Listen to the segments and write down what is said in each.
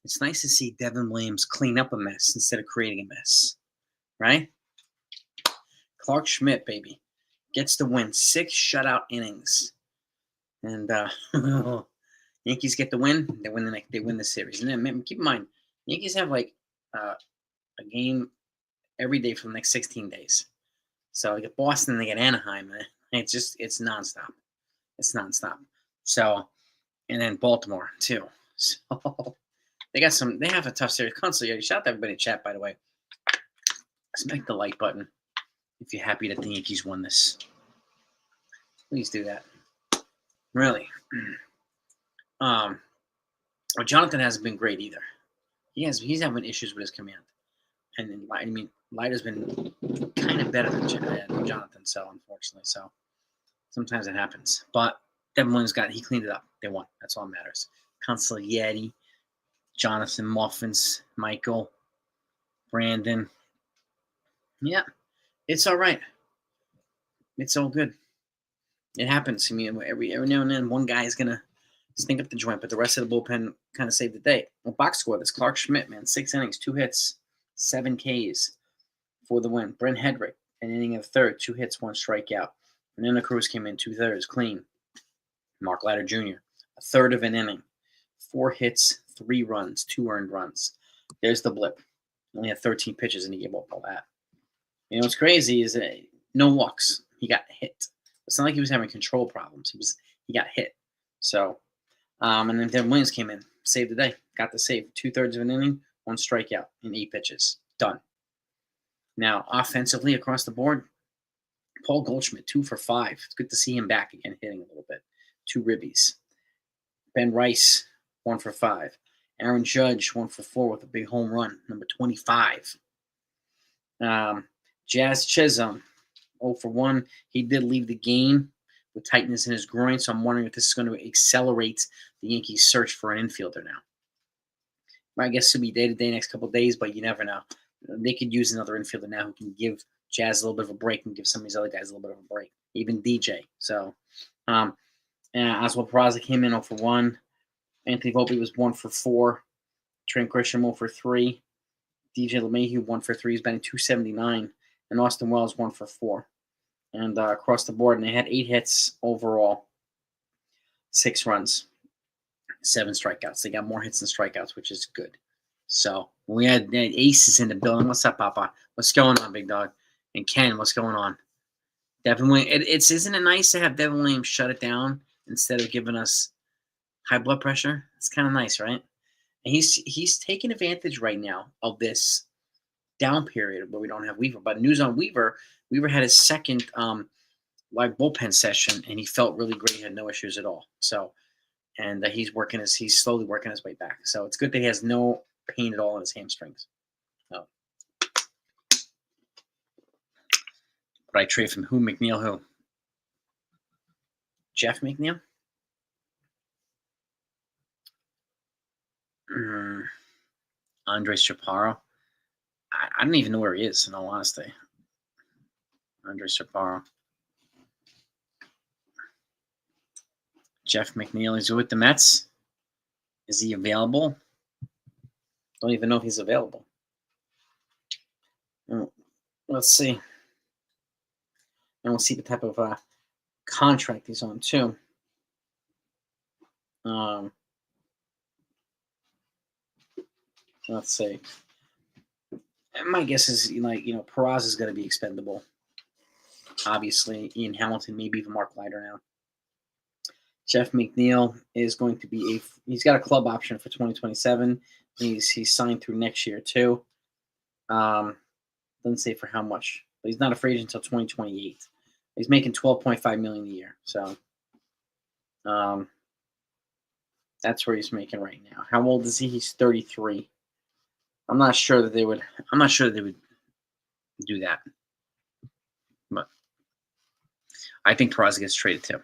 It's nice to see Devin Williams clean up a mess instead of creating a mess, right? Clark Schmidt, baby, gets the win. 6 shutout innings. And Yankees get the win. They win the series. And then keep in mind, Yankees have like a game every day for the next 16 days. So they get Boston, they get Anaheim. It's nonstop. It's nonstop. So, and then Baltimore too. So they have a tough series. Constantly, shout out to everybody in chat, by the way. Smack the like button if you're happy that the Yankees won this. Please do that. Really. Jonathan hasn't been great either. He's having issues with his command. And then, I mean, Leiter's been kind of better than Jonathan, so unfortunately. So sometimes it happens. But Devin Williams he cleaned it up. They won. That's all that matters. Consigliere, Jonathan, Muffins, Michael, Brandon. Yeah, it's all right. It's all good. It happens. I mean, every now and then one guy is going to stink up the joint, but the rest of the bullpen kind of saved the day. Well, box score, that's Clark Schmidt, man. 6 innings, 2 hits, 7 Ks for the win. Brent Hedrick, an inning and a third, 2 hits, 1 strikeout. Fernando Cruz came in 2/3, clean. Mark Leiter Jr., a third of an inning, 4 hits, 3 runs, 2 earned runs. There's the blip. Only had 13 pitches, and he gave up all that. You know what's crazy is that no walks. He got hit. It's not like he was having control problems. He got hit. So, and then Devin Williams came in, saved the day, got the save. 2/3 of an inning, 1 strikeout in 8 pitches. Done. Now, offensively across the board, Paul Goldschmidt, 2 for 5. It's good to see him back again, hitting a little bit. 2 ribbies. Ben Rice, 1 for 5. Aaron Judge, 1 for 4 with a big home run, number 25. Jazz Chisholm, 0 for 1. He did leave the game with tightness in his groin, so I'm wondering if this is going to accelerate the Yankees' search for an infielder now. I guess it'll be day-to-day next couple of days, but you never know. They could use another infielder now who can give Jazz a little bit of a break and give some of these other guys a little bit of a break, even DJ. So, Oswald Peraza came in 0 for 1. Anthony Volpe was 1 for 4. Trent Grisham 0 for 3. DJ LeMahieu 1 for 3. He's batting .279. And Austin Wells 1 for 4. And across the board, and they had 8 hits overall, 6 runs, 7 strikeouts. They got more hits than strikeouts, which is good. So we had aces in the building. What's up, Papa? What's going on, big dog? And Ken, what's going on? Devin Williams. Isn't it nice to have Devin Williams shut it down instead of giving us high blood pressure? It's kind of nice, right? And he's taking advantage right now of this down period where we don't have Weaver. But news on Weaver. Weaver had his second live bullpen session, and he felt really great. He had no issues at all. So, and he's slowly working his way back. So it's good that he has no pain at all in his hamstrings. Oh. But I trade from who? McNeil who? Jeff McNeil? Andres Chaparro. I don't even know where he is, in all honesty. Andres Chaparro. Jeff McNeil is with the Mets. Is he available? Don't even know if he's available. Let's see. And we'll see the type of contract he's on, too. Let's see. My guess is, Peraza is going to be expendable. Obviously, Ian Hamilton, maybe even Mark Leiter now. Jeff McNeil is going to be he's got a club option for 2027. He's signed through next year too. Doesn't say for how much, but he's not a free agent until 2028. He's making $12.5 million a year, so that's where he's making right now. How old is he? He's 33. I'm not sure that they would do that, but I think Peraza gets traded too.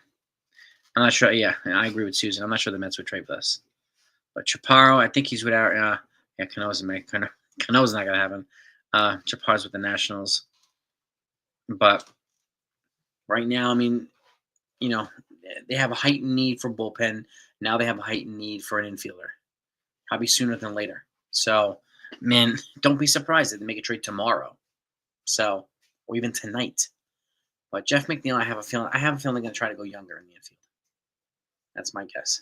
I'm not sure. Yeah, I agree with Susan. I'm not sure the Mets would trade for us. But Chaparro, I think he's without. Cano's not going to happen. Chaparro's with the Nationals. But right now, I mean, they have a heightened need for bullpen. Now they have a heightened need for an infielder. Probably sooner than later. So, man, don't be surprised if they make a trade tomorrow. So, or even tonight. But Jeff McNeil, I have a feeling they're going to try to go younger in the infield. That's my guess.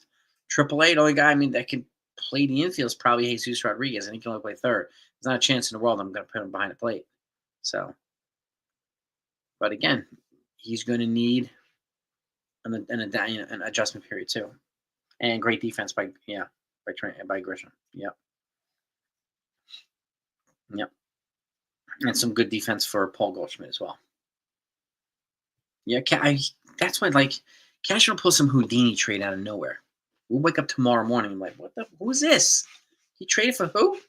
AAA, the only guy that can play the infield is probably Jesus Rodriguez, and he can only play third. There's not a chance in the world I'm going to put him behind the plate. So, but again, he's going to need an adjustment period too, and great defense by Grisham. Yep, yep, and some good defense for Paul Goldschmidt as well. Yeah, that's why Cash will pull some Houdini trade out of nowhere. We'll wake up tomorrow morning and what the who is this? He traded for who?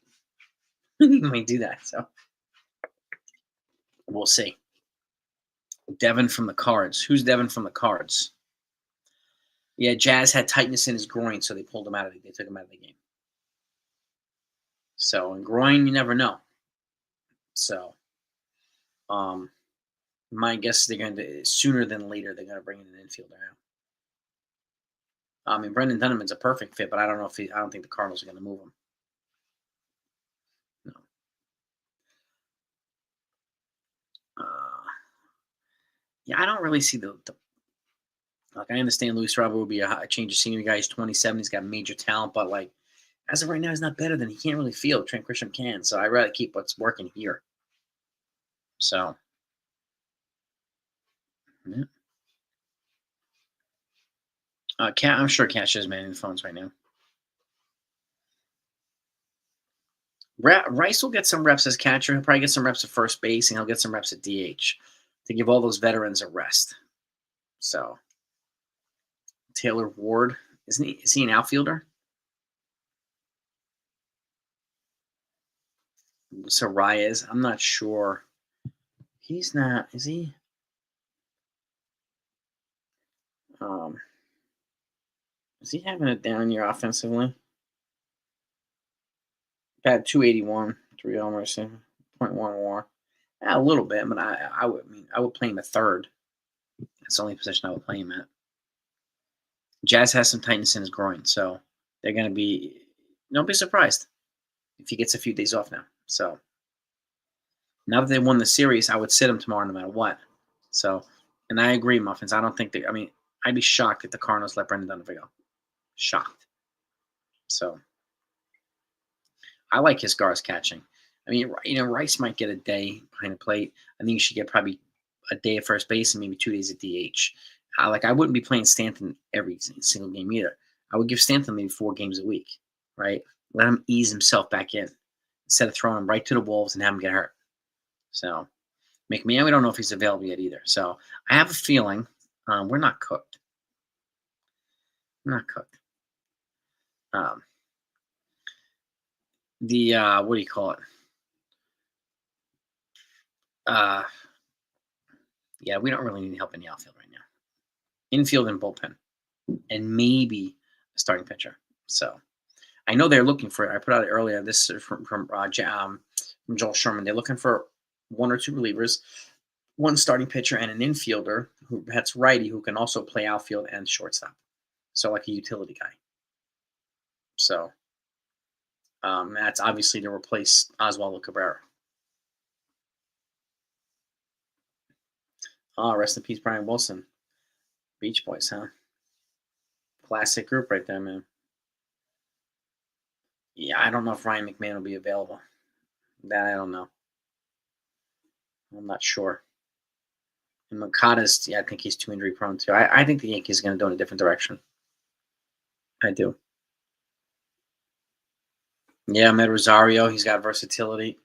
He might do that. So we'll see. Devin from the Cards. Who's Devin from the Cards? Yeah, Jazz had tightness in his groin, so they pulled him out they took him out of the game. So in groin, you never know. So, my guess is they're going to sooner than later. They're going to bring in an infielder now. Brendan Dunham's a perfect fit, but I don't know I don't think the Cardinals are going to move him. No. Yeah, I don't really see the I understand Luis Robert will be a change of scenery guy. He's 27. He's got major talent, but as of right now, he's not better than he can't really field. Trent Grisham can, so I'd rather keep what's working here. So, yeah. I'm sure Cash is manning the phones right now. Rice will get some reps as catcher. He'll probably get some reps at first base, and he'll get some reps at DH to give all those veterans a rest. So, Taylor Ward, isn't he? Is he an outfielder? So Reyes, I'm not sure. He's not. Is he? Is he having a down year offensively? Had 281, 3 homers, 0.1 WAR. A little bit, but I would play him at third. That's the only position I would play him at. Jazz has some tightness in his groin, so they're going to be. Don't be surprised if he gets a few days off now. So now that they won the series, I would sit him tomorrow no matter what. So, and I agree, Muffins. I don't think they. I'd be shocked if the Cardinals let Brendan Donovan go. Shocked. So, I like his guards catching. Rice might get a day behind the plate. I think you should get probably a day at first base and maybe 2 days at DH. I wouldn't be playing Stanton every single game either. I would give Stanton maybe 4 games a week, right? Let him ease himself back in instead of throwing him right to the wolves and have him get hurt. So, McMahon, we don't know if he's available yet either. So, I have a feeling we're not cooked. We're not cooked. What do you call it? Yeah, we don't really need help in the outfield right now. Infield and bullpen, and maybe a starting pitcher. So I know they're looking for it. I put out earlier. This is from Joel Sherman. They're looking for 1 or 2 relievers, 1 starting pitcher, and an infielder that's righty who can also play outfield and shortstop. So like a utility guy. So that's obviously to replace Oswaldo Cabrera. Rest in peace, Brian Wilson. Beach Boys, huh? Classic group right there, man. Yeah, I don't know if Ryan McMahon will be available. That I don't know. I'm not sure. And Moncada's, I think he's too injury prone too. I think the Yankees are going to go in a different direction. I do. Yeah, Med Rosario, he's got versatility.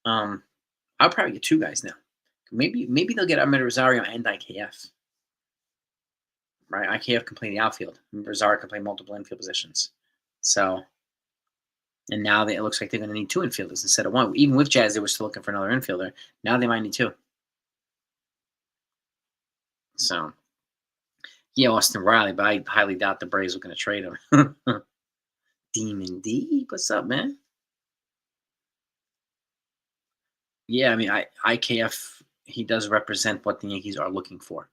I'll probably get 2 guys now. Maybe they'll get Ahmed Rosario and IKF. Right, IKF can play the outfield. Rosario can play multiple infield positions. So, and now it looks like they're going to need 2 infielders instead of 1. Even with Jazz, they were still looking for another infielder. Now they might need 2. So, yeah, Austin Riley, but I highly doubt the Braves are going to trade him. Demon D, what's up, man? Yeah, IKF, he does represent what the Yankees are looking for.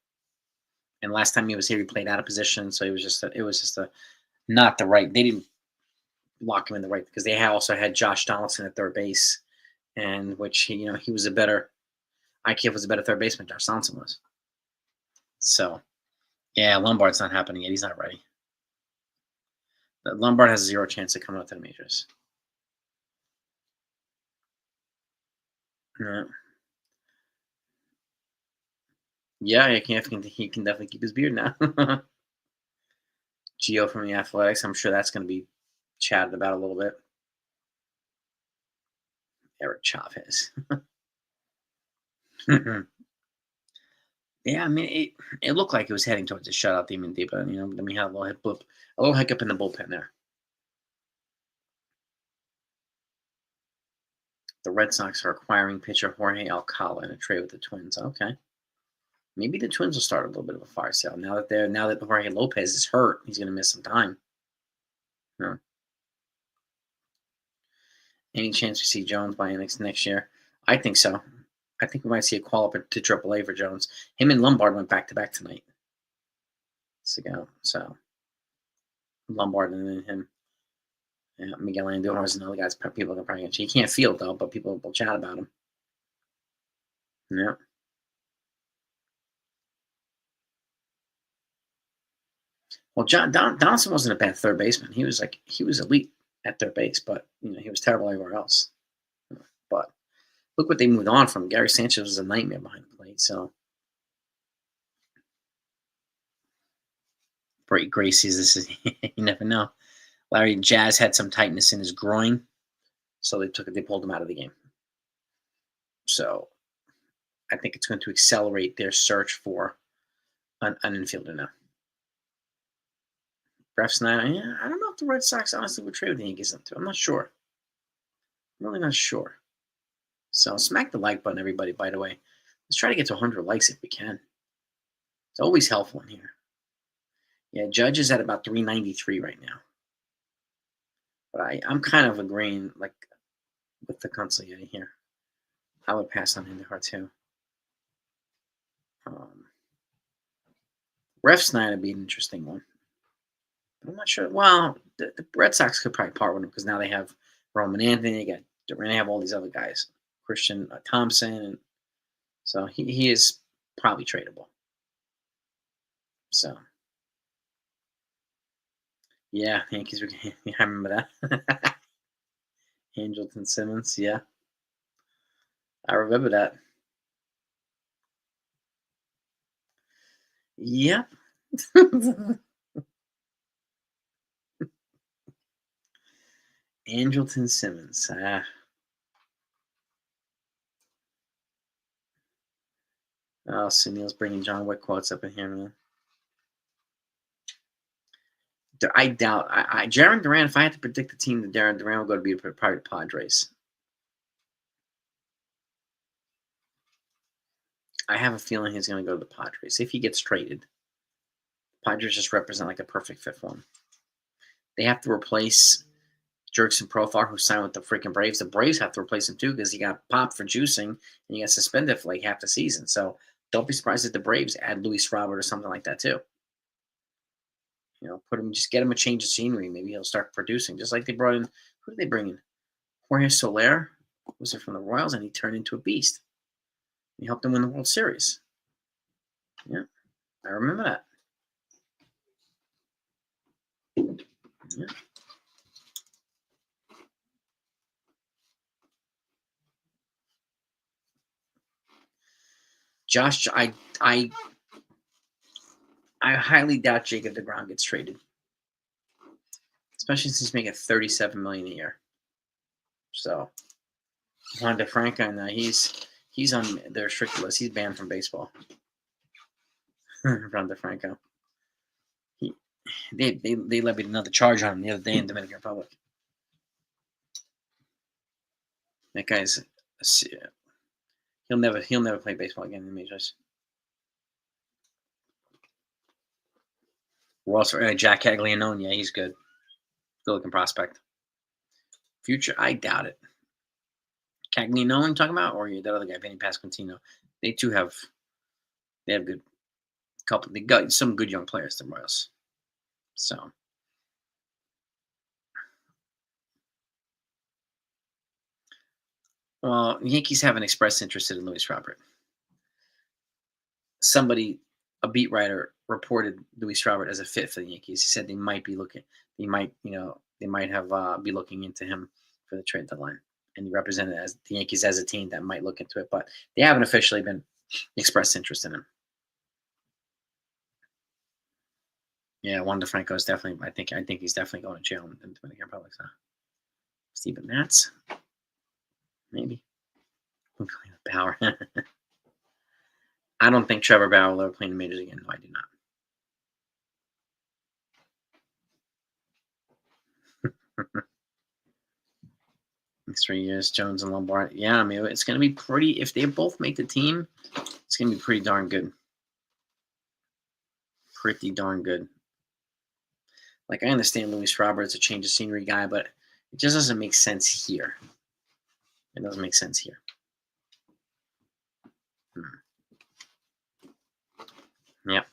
And last time he was here, he played out of position, so it was just not the right. They didn't lock him in the right because they also had Josh Donaldson at third base, and which he was a better IKF was a better third baseman. Josh Donaldson was. So yeah, Lombard's not happening yet. He's not ready. Lombard has 0 chance of coming up to the majors. Yeah. Yeah, he can definitely keep his beard now. Gio from the Athletics, I'm sure that's going to be chatted about a little bit. Eric Chavez. Yeah, I mean, it looked like it was heading towards a shutout, Demon Deep, but then we had a little hiccup in the bullpen there. The Red Sox are acquiring pitcher Jorge Alcala in a trade with the Twins. Okay, maybe the Twins will start a little bit of a fire sale now that Jorge Lopez is hurt. He's going to miss some time. Yeah. Any chance we see Jones by next year? I think so. I think we might see a call up to AAA for Jones. Him and Lombard went back to back tonight. So Lombard and then him. Yeah, Miguel Andujar is another guy. People are probably he can't field though, but people will chat about him. Yeah. Well, Donaldson wasn't a bad third baseman. He was elite at third base, but he was terrible everywhere else. But look what they moved on from. Gary Sanchez was a nightmare behind the plate. So Brady Gracie's you never know. Larry Jazz had some tightness in his groin, so they pulled him out of the game. So I think it's going to accelerate their search for an infielder now. Ref Snyder, yeah, I don't know if the Red Sox honestly would trade with the Yankees up to. I'm not sure. I'm really not sure. So smack the like button, everybody, by the way. Let's try to get to 100 likes if we can. It's always helpful in here. Yeah, Judge is at about 393 right now. But I'm kind of agreeing with the consigliere here. I would pass on Indicar too. Ref Snyder would be an interesting one. But I'm not sure. Well, the Red Sox could probably part with him because now they have Roman Anthony. They have all these other guys, Christian Thompson, and so he is probably tradable. So yeah, Yankees. I remember that. Angelton Simmons. Yeah, I remember that. Yep. Angelton Simmons. Oh, Sunil's bringing John Wick quotes up in here, man. I doubt. Jaron Duran. If I had to predict the team that Jaron Duran will go to be probably Padres. I have a feeling he's going to go to the Padres if he gets traded. Padres just represent like a perfect fit for him. They have to replace Jurickson Profar, who signed with the freaking Braves. The Braves have to replace him too because he got popped for juicing and he got suspended for like half the season. So don't be surprised if the Braves add Luis Robert or something like that too. Just get him a change of scenery. Maybe he'll start producing, just like they brought in. Who did they bring in? Jorge Soler was it from the Royals, and he turned into a beast. He helped them win the World Series. Yeah, I remember that. Yeah. Josh, I highly doubt Jacob deGrom gets traded, especially since he's making $37 million a year. So Juan DeFranco, now he's on the restricted list. He's banned from baseball. Juan DeFranco. They levied another charge on him the other day in Dominican Republic. That guy's he'll never play baseball again in the majors. Ross Jack Caglianone, yeah, he's good. Good looking prospect. Future, I doubt it. Caglianone talking about, or that other guy, Benny Pasquantino. They have good couple. They got some good young players, the Royals. So Well, the Yankees haven't expressed interest in Luis Robert. Somebody, a beat writer, reported Luis Robert as a fit for the Yankees. He said they might be looking. They might have be looking into him for the trade deadline, and he represented as the Yankees as a team that might look into it, but they haven't officially been expressed interest in him. Yeah, Juan DeFranco is definitely. I think he's definitely going to jail in the Dominican Republic. So Steven Matz, maybe. Power. I don't think Trevor Bauer will ever play in the majors again. No, I do not. Next 3 years, Jones and Lombard. Yeah, I mean, it's going to be pretty. If they both make the team, it's going to be pretty darn good. Pretty darn good. Like, I understand Luis Roberts, a change of scenery guy, but it just doesn't make sense here. It doesn't make sense here. Yep.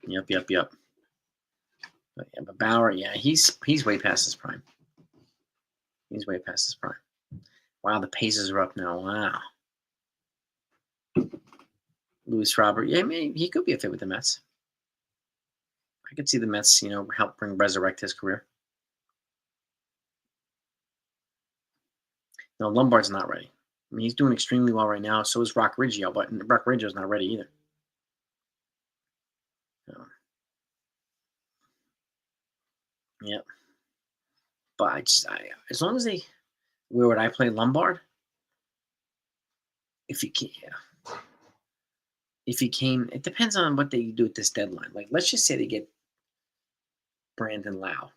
But yeah, but Bauer, yeah, he's way past his prime. He's way past his prime. Wow, the paces are up now. Wow. Luis Robert, yeah, maybe he could be a fit with the Mets. I could see the Mets, help resurrect his career. No, Lombard's not ready. I mean, he's doing extremely well right now. So is Rock Riggio, but Rock Riggio's not ready either. So, yeah. But as long as where would I play Lombard? If he can, yeah. If he came, it depends on what they do at this deadline. Like, let's just say they get Brandon Lau,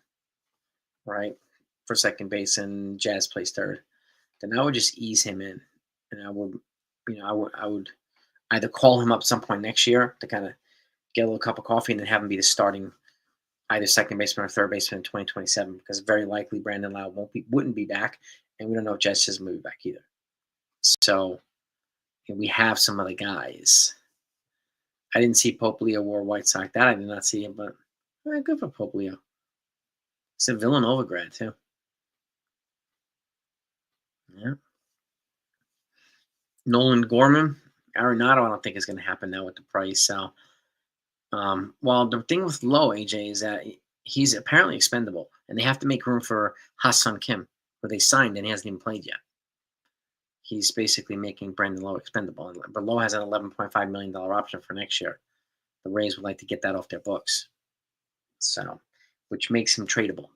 right, for second base, and Jazz plays third. Then I would just ease him in, and I would either call him up some point next year to kind of get a little cup of coffee, and then have him be the starting either second baseman or third baseman in 2027, because very likely Brandon Lau wouldn't be back, and we don't know if Jazz Chisholm will be back either. So we have some other guys. I didn't see Poplio or White Sox. That I did not see him, but good for Poplio. It's a Villanova grad too. Yeah. Nolan Gorman, Arenado, I don't think is going to happen now with the price. So, well, the thing with Lowe, AJ, is that he's apparently expendable, and they have to make room for Ha-Seong Kim, who they signed and he hasn't even played yet. He's basically making Brandon Lowe expendable, but Lowe has an $11.5 million option for next year. The Rays would like to get that off their books, so which makes him tradable.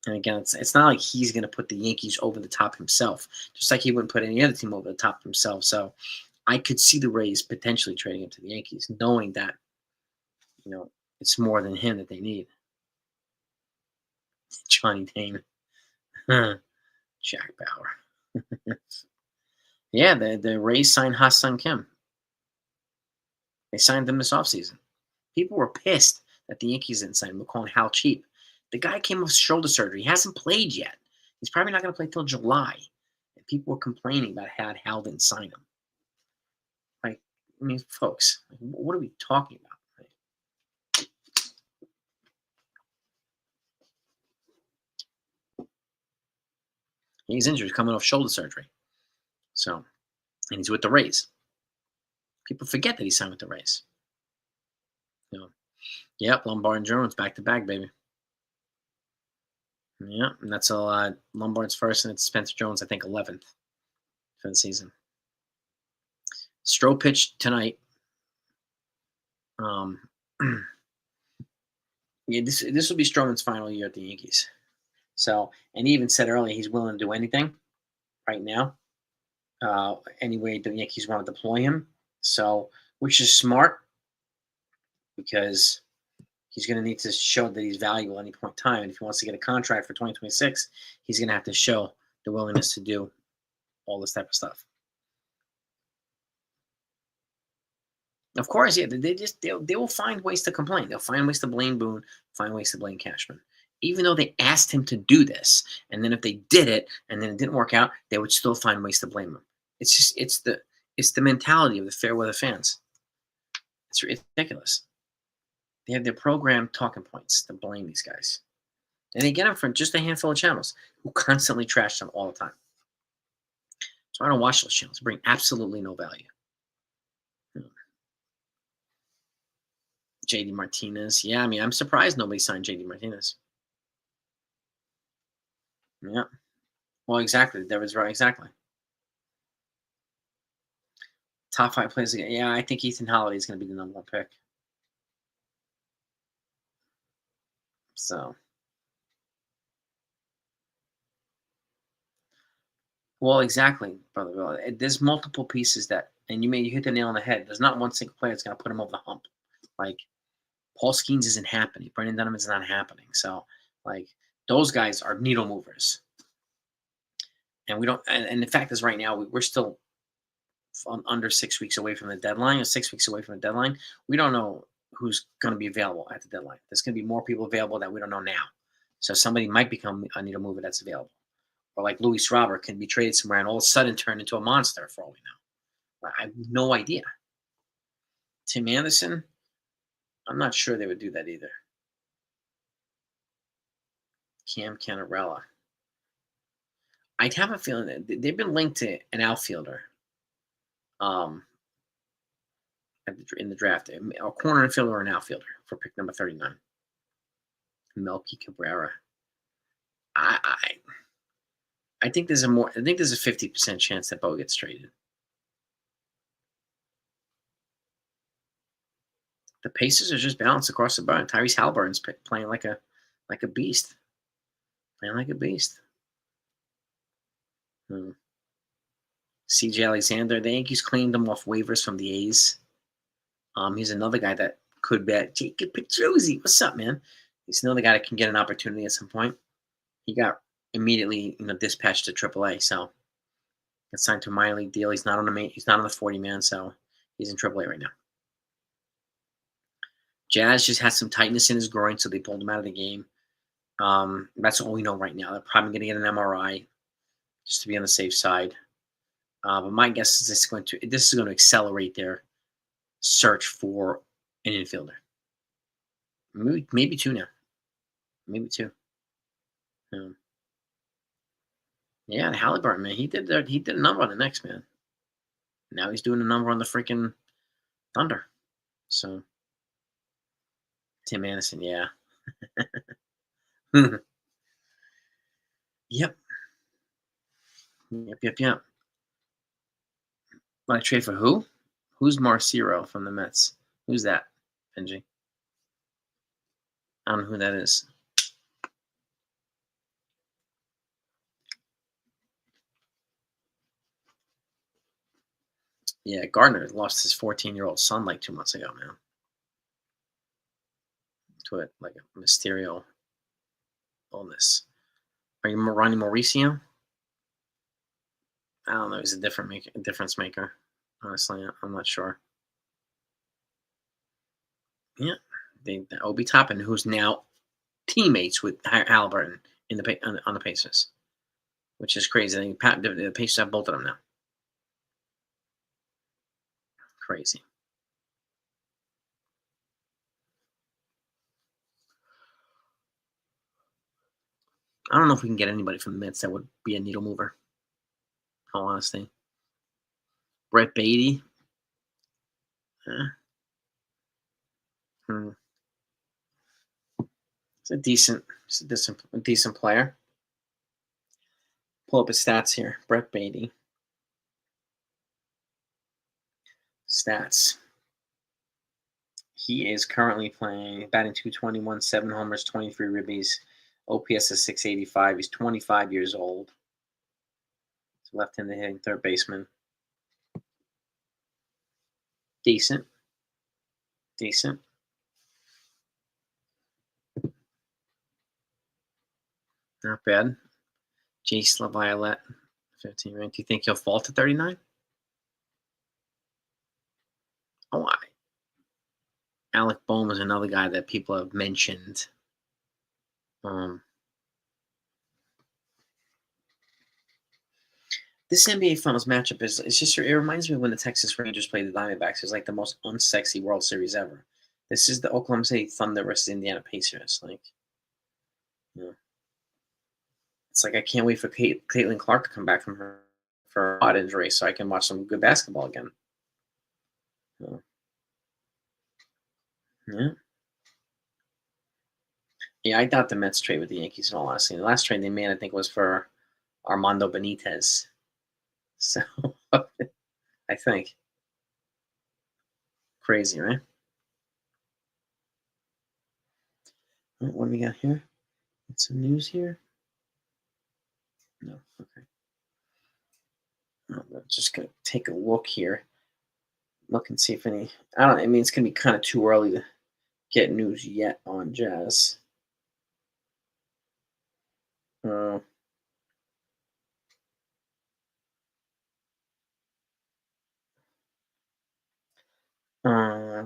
And again, it's not like he's going to put the Yankees over the top himself, just like he wouldn't put any other team over the top himself. So I could see the Rays potentially trading him to the Yankees, knowing that, it's more than him that they need. Johnny Dane. Jack Bauer. Yeah, the Rays signed Ha-Seong Kim. They signed him this offseason. People were pissed that the Yankees didn't sign him. We're calling Hal cheap. The guy came off shoulder surgery. He hasn't played yet. He's probably not going to play till July. And people were complaining about how Hal didn't sign him. Like, I mean, folks, what are we talking about? He's injured, coming off shoulder surgery. So, and he's with the Rays. People forget that he signed with the Rays. Yep, Lombard and Jones back to back, baby. Yeah, and that's a lot. Lombard's first, and it's Spencer Jones, I think, 11th for the season. Stroh pitched tonight. Yeah, this will be Stroman's final year at the Yankees. So, and he even said earlier he's willing to do anything right now. Any way the Yankees want to deploy him. So, which is smart, because he's going to need to show that he's valuable at any point in time. And if he wants to get a contract for 2026, he's going to have to show the willingness to do all this type of stuff. Of course, yeah, they will find ways to complain. They'll find ways to blame Boone, find ways to blame Cashman. Even though they asked him to do this, and then if they did it and then it didn't work out, they would still find ways to blame him. It's the mentality of the fair weather fans. It's ridiculous. They have their program talking points to blame these guys, and they get them from just a handful of channels. who constantly trash them all the time. So I don't watch those channels. They bring absolutely no value. JD Martinez. Yeah, I mean, I'm surprised nobody signed JD Martinez. Yeah. Well, exactly. That was right. Exactly. Top 5 players again. Yeah, I think Ethan Holiday is going to be the number 1 pick. So, well, exactly, brother. Well, there's multiple pieces and you hit the nail on the head. There's not one single player that's going to put him over the hump. Like, Paul Skeens isn't happening. Brendan Dunham's not happening. So, like, those guys are needle movers. And we don't. And the fact is, right now we're still under 6 weeks away from the deadline, or 6 weeks away from the deadline. We don't know who's going to be available at the deadline. There's going to be more people available that we don't know now. So somebody might become a needle mover that's available, or like Luis Robert can be traded somewhere and all of a sudden turn into a monster for all we know. I have no idea. Tim Anderson, I'm not sure they would do that either. Cam Cannarella. I'd have a feeling that they've been linked to an outfielder in the draft, a corner infielder or an outfielder for pick number 39. Melky Cabrera. I think there's a 50% chance that Bo gets traded. The Pacers are just balanced across the board. Tyrese Halliburton's playing like a beast. Playing like a beast. CJ Alexander, the Yankees claimed him off waivers from the A's. He's another guy that could bet. Jacob Petruzzi, what's up, man? He's another guy that can get an opportunity at some point. He got immediately, dispatched to AAA, so got signed to a minor league deal. He's not on the 40 man, so he's in AAA right now. Jazz just has some tightness in his groin, so they pulled him out of the game. That's all we know right now. They're probably going to get an MRI just to be on the safe side. But my guess is this is going to accelerate their search for an infielder. Maybe 2 now. Maybe 2. Yeah, the Halliburton, man. He did a number on the next, man. Now he's doing a number on the freaking Thunder. So Tim Anderson, yeah. Yep. Want to trade for who? Who's Marciro from the Mets? Who's that, Benji? I don't know who that is. Yeah, Gardner lost his 14-year-old son like 2 months ago, man. To it, like a mysterious illness. Are you Ronnie Mauricio? I don't know. He's a difference maker. Honestly, I'm not sure. Yeah, Obi Toppin, who's now teammates with Halliburton on the Pacers, which is crazy. I think the Pacers have both of them now. Crazy. I don't know if we can get anybody from the Mets that would be a needle mover. In all honesty. Brett Beatty. He's a decent player. Pull up his stats here. Brett Beatty. Stats. He is currently batting .221, 7 homers, 23 ribbies. OPS is .685. He's 25 years old. He's left-handed hitting third baseman. Decent. Not bad. Jace LaViolette, 15 rank. Do you think he'll fall to 39? Oh, Alec Bohm is another guy that people have mentioned. This NBA Finals matchup it reminds me of when the Texas Rangers played the Diamondbacks. It's like the most unsexy World Series ever. This is the Oklahoma City Thunder versus Indiana Pacers. It's like I can't wait for Caitlin Clark to come back from her for a quad injury so I can watch some good basketball again. So, yeah. Yeah, I doubt the Mets trade with the Yankees in all honesty. The last trade they made, I think, was for Armando Benitez. So I think crazy, right? What do we got here? Some news here? No. Okay. I'm just gonna take a look here. Look and see if any. I don't. I mean, it's gonna be kind of too early to get news yet on Jazz. Uh, uh,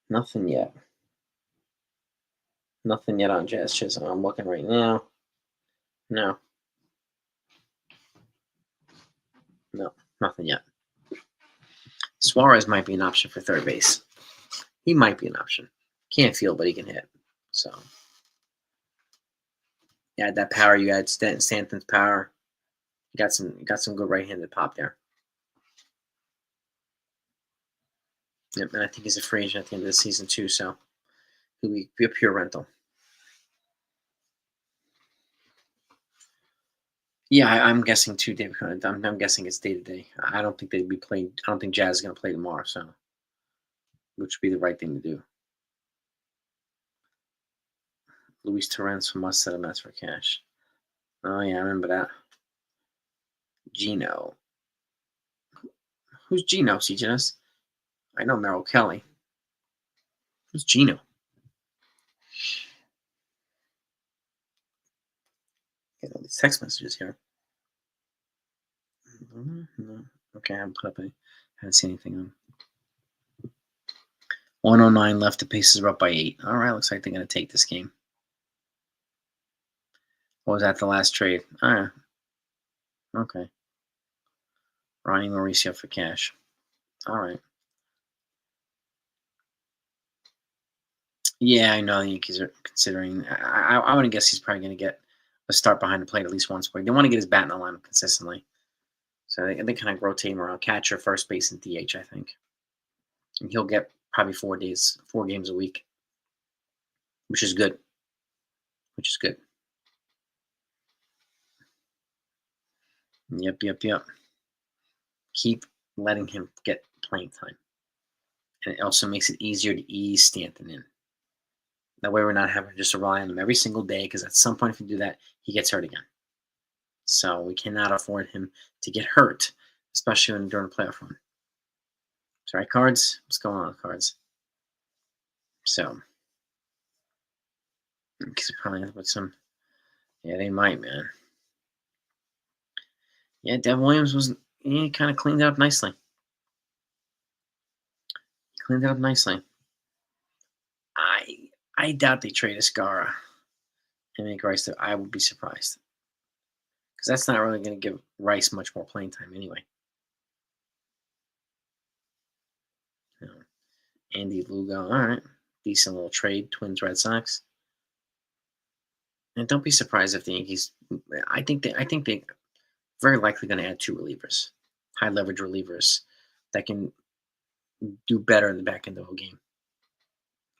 nothing yet. Nothing yet on Jazz Chisholm. I'm looking right now. No, no, nothing yet. Suarez might be an option for third base. He might be an option. Can't feel, but he can hit. So, you add that power. You add Stanton's power. You got some good right-handed pop there. Yep, and I think he's a free agent at the end of the season too. So he'll be a pure rental. Yeah, I'm guessing too, David. I'm guessing it's day to day. I don't think they'd be playing. I don't think Jazz is going to play tomorrow. So, which would be the right thing to do. Luis Torrens from us set a Mets for cash. Oh yeah, I remember that. Gino. Who's Gino? CJS? I know Merrill Kelly. Who's Gino? Get all these text messages here. No. Okay, I haven't put up any. Haven't seen anything on. 109 left. The Pacers are up by 8. All right, looks like they're going to take this game. What was that the last trade? All right. Okay. Ronnie Mauricio for cash. All right. Yeah, I know the Yankees are considering. I would guess he's probably going to get a start behind the plate at least once. But they want to get his bat in the lineup consistently. So they kind of rotate him around catcher, first base, and DH, I think. And he'll get probably 4 games a week, which is good. Which is good. Yep. Keep letting him get playing time. And it also makes it easier to ease Stanton in. That way we're not having to just rely on him every single day because at some point if we do that, he gets hurt again. So we cannot afford him to get hurt, especially during the playoff run. Sorry, Cards? What's going on with Cards? So, because probably with some, yeah, they might, man. Yeah, Dev Williams he kind of cleaned it up nicely. I doubt they trade Escara and make Rice. I would be surprised because that's not really going to give Rice much more playing time anyway. You know, Andy Lugo, all right, decent little trade. Twins, Red Sox, and don't be surprised if the Yankees. I think they very likely going to add 2 relievers, high leverage relievers that can do better in the back end of the game.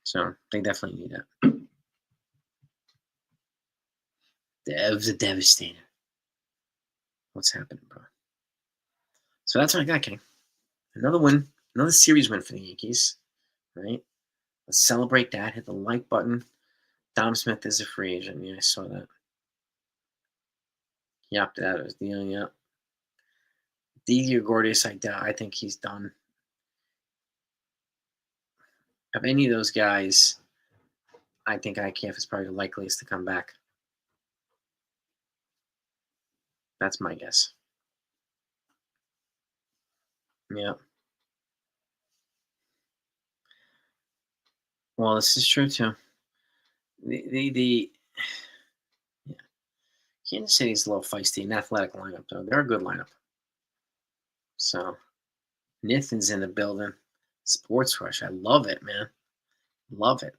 So they definitely need that. Dev's a devastator. What's happening, bro? So that's what I got, King. Another win, another series win for the Yankees. Right? Let's celebrate that. Hit the like button. Dom Smith is a free agent. Yeah, I saw that. He opted out of his deal. Yeah. Didi Gorgeous, I think he's done. Of any of those guys, I think IKF is probably the likeliest to come back. That's my guess. Yeah. Well, this is true too. The yeah. Kansas City's a little feisty, an athletic lineup though. They're a good lineup. So Nathan's in the building. Sports Rush. I love it, man. Love it.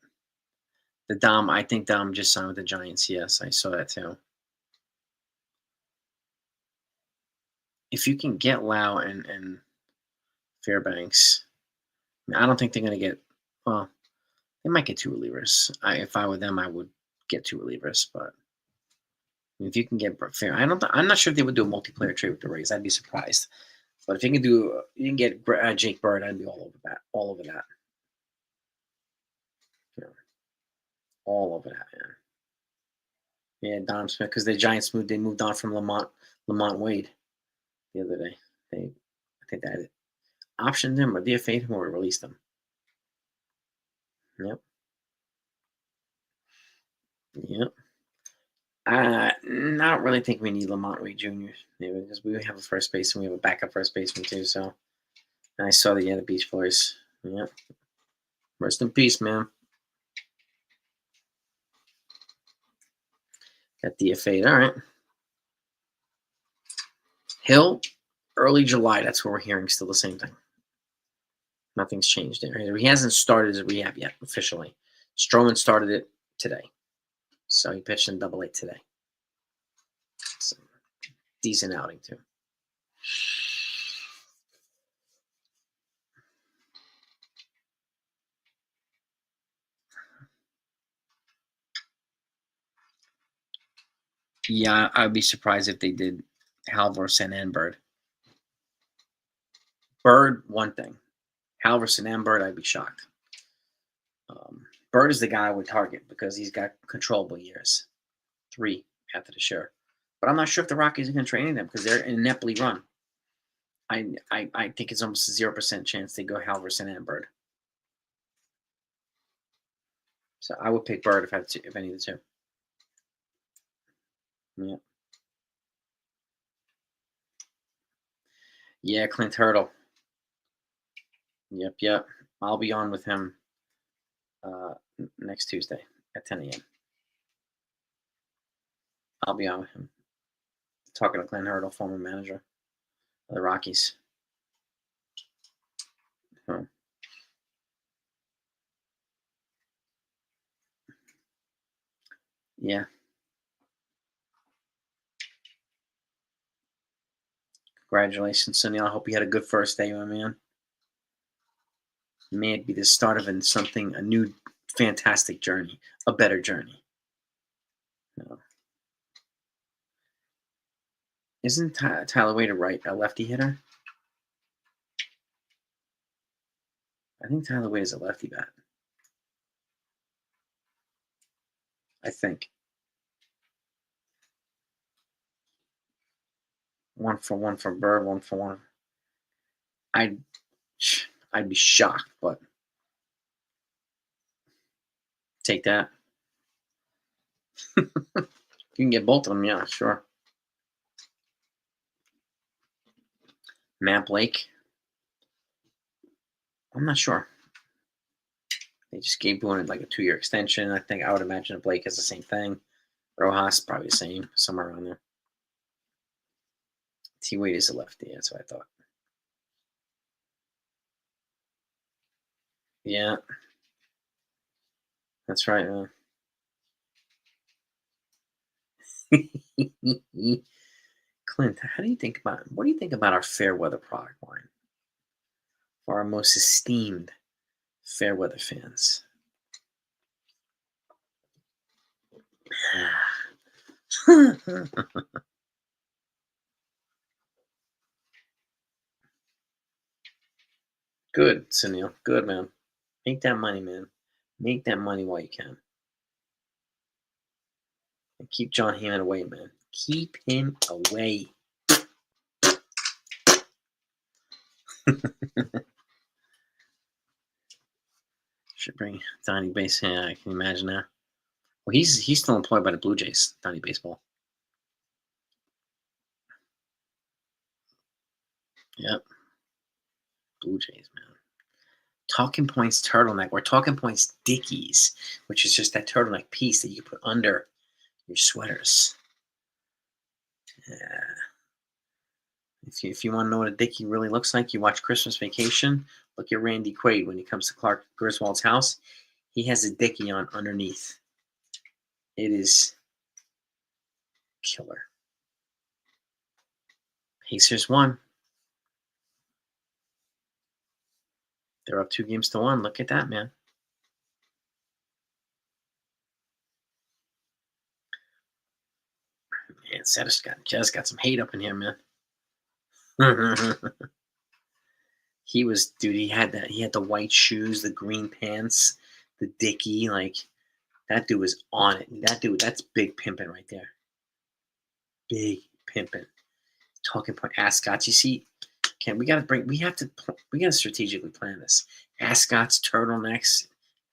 I think Dom just signed with the Giants. Yes, I saw that too. If you can get Lau and Fairbanks, I don't think they're going to get, well, they might get two relievers. If I were them, I would get two relievers. But if you can get Fair, I'm not sure if they would do a multiplayer trade with the Rays. I'd be surprised. But if you can get Jake Bird, I'd be all over that. All over that. Yeah, all over that, man. Yeah, Dom Smith, because the Giants moved on from Lamont Wade the other day. I think that optioned him or DFA'd him or released him. Yep. Yep. I don't really think we need Lamont Wade Jr. Because we have a first baseman, we have a backup first baseman too. So, and I saw the Beach Boys. Yep. Rest in peace, man. Got DFA'd. All right. Hill, early July. That's what we're hearing. Still the same thing. Nothing's changed there. He hasn't started his rehab yet officially. Stroman started it today, so he pitched in Double-A today. So, decent outing too. Yeah, I'd be surprised if they did Halverson and Bird. Bird, one thing. Halverson and Bird, I'd be shocked. Bird is the guy I would target because he's got controllable years. 3 after the share. But I'm not sure if the Rockies are going to trade any of them because they're ineptly run. I think it's almost a 0% chance they go Halverson and Bird. So I would pick Bird if any of the two. Yeah. Yeah, Clint Hurdle. Yep. I'll be on with him next Tuesday at 10 a.m. I'll be on with him. Talking to Clint Hurdle, former manager of the Rockies. So, yeah. Congratulations, Sunil. I hope you had a good first day, my man. May it be the start of a new, fantastic journey, a better journey. No. Isn't Tyler Wade a lefty hitter? I think Tyler Wade is a lefty bat. I think. 1 for 1 for Bird, 1 for 1. I'd be shocked, but take that. You can get both of them, yeah, sure. Matt Blake. I'm not sure. They just gave Boone like a 2-year extension. I would imagine Blake has the same thing. Rojas probably the same, somewhere around there. T Wade is a lefty. That's what I thought. Yeah, that's right, man. Clint, what do you think about our fair weather product line for our most esteemed fair weather fans? Good, Sunil. Good, man. Make that money, man. Make that money while you can. And keep John Heyman away, man. Keep him away. Should bring Donnie Base. Yeah, I can imagine that. Well, he's still employed by the Blue Jays, Donnie Baseball. Yep. Blue Jays, man. Talking Points turtleneck or Talking Points Dickies, which is just that turtleneck piece that you put under your sweaters. Yeah. If you want to know what a Dickie really looks like, you watch Christmas Vacation. Look at Randy Quaid when he comes to Clark Griswold's house. He has a Dickie on underneath. It is killer. Pacers won. They're up 2-1. Look at that, man. Man, Just got some hate up in here, man. He had the white shoes, the green pants, the Dickie, like that dude was on it. That's big pimping right there. Big pimping. Talking point ascots. You see, we gotta strategically plan this. Ascots, turtlenecks,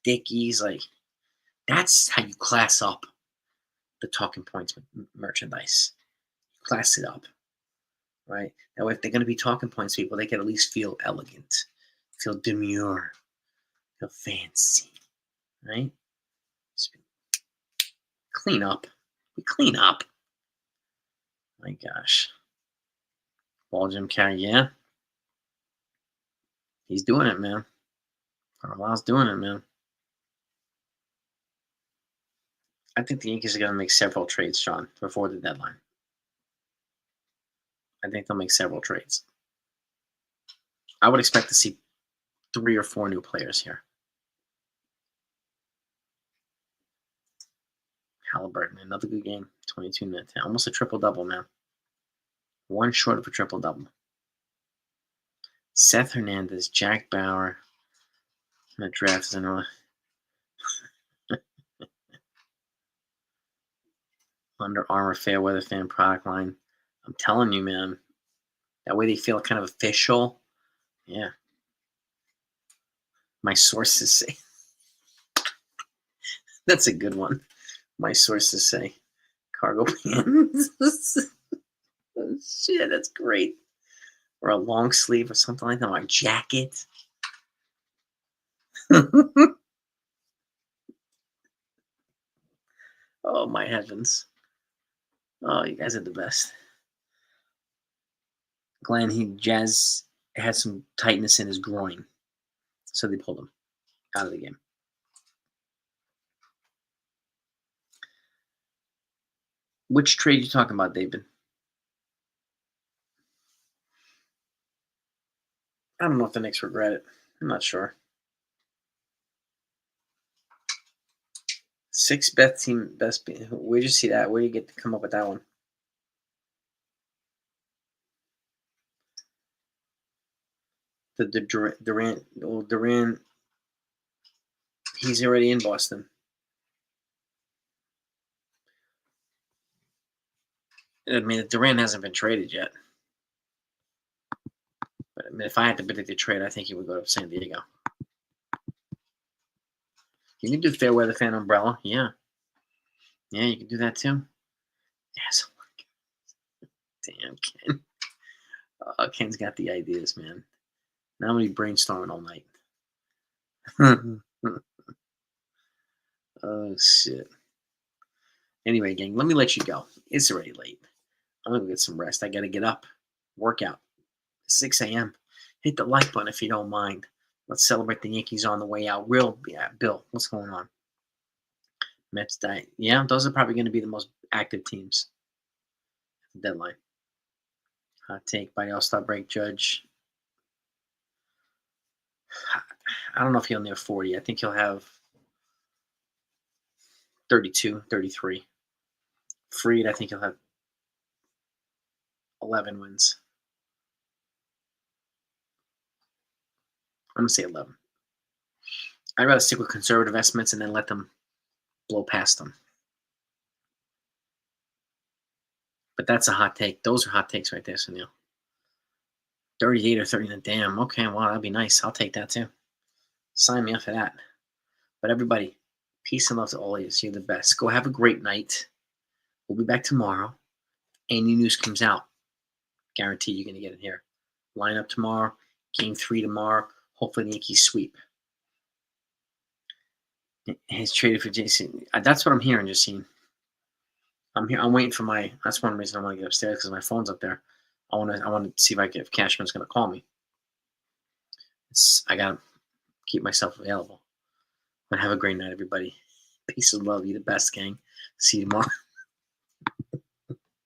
Dickies, like that's how you class up the talking points merchandise. Class it up. Right? That way, if they're going to be talking points people, they can at least feel elegant, feel demure, feel fancy, right? Just clean up. We clean up. My gosh. Ball Jim Carrey, yeah. He's doing it, man. Carlisle's doing it, man. I think the Yankees are going to make several trades, Sean, before the deadline. I think they'll make several trades. I would expect to see 3 or 4 new players here. Halliburton, another good game. 22 minutes. Almost a triple-double, man. One short of a triple-double. Seth Hernandez, Jack Bauer. I'm going to draft another. Under Armour Fairweather Fan product line. I'm telling you, man. That way they feel kind of official. Yeah. My sources say. That's a good one. My sources say. Cargo pants. Oh, shit, that's great. Or a long sleeve or something like that. Or a jacket. Oh, my heavens. Oh, you guys are the best. Glenn, Jazz had some tightness in his groin. So they pulled him out of the game. Which trade are you talking about, David? I don't know if the Knicks regret it. I'm not sure. 6 best. Where'd you see that? Where did you get to come up with that one? The Durant. He's already in Boston. I mean, Durant hasn't been traded yet. But I mean, if I had to predict the trade, I think he would go to San Diego. You can do Fairweather Fan Umbrella. Yeah. Yeah, you can do that too. Yes. Damn, Ken. Ken's got the ideas, man. Now I'm brainstorming all night. Oh, shit. Anyway, gang, let me let you go. It's already late. I'm going to get some rest. I got to get up. Workout. 6 a.m. Hit the like button if you don't mind. Let's celebrate the Yankees on the way out. Bill, what's going on? Mets diet. Yeah, those are probably going to be the most active teams. Deadline. Hot take by All-Star break, Judge. I don't know if he'll near 40. I think he'll have 32, 33. Freed, I think he'll have 11 wins. I'm going to say 11. I'd rather stick with conservative estimates and then let them blow past them. But that's a hot take. Those are hot takes right there, Sunil. 38 or 39. Damn. Okay, wow, that'd be nice. I'll take that too. Sign me up for that. But everybody, peace and love to all of you. You're the best. Go have a great night. We'll be back tomorrow. Any news comes out, guarantee you're going to get it here. Line up tomorrow. Game 3 tomorrow. Hopefully the Yankees sweep. He's traded for Jason. That's what I'm hearing, Justine. I'm waiting for that's one reason I want to get upstairs because my phone's up there. I want to see if Cashman's going to call me. I got to keep myself available. But have a great night, everybody. Peace and love. You the best, gang. See you tomorrow.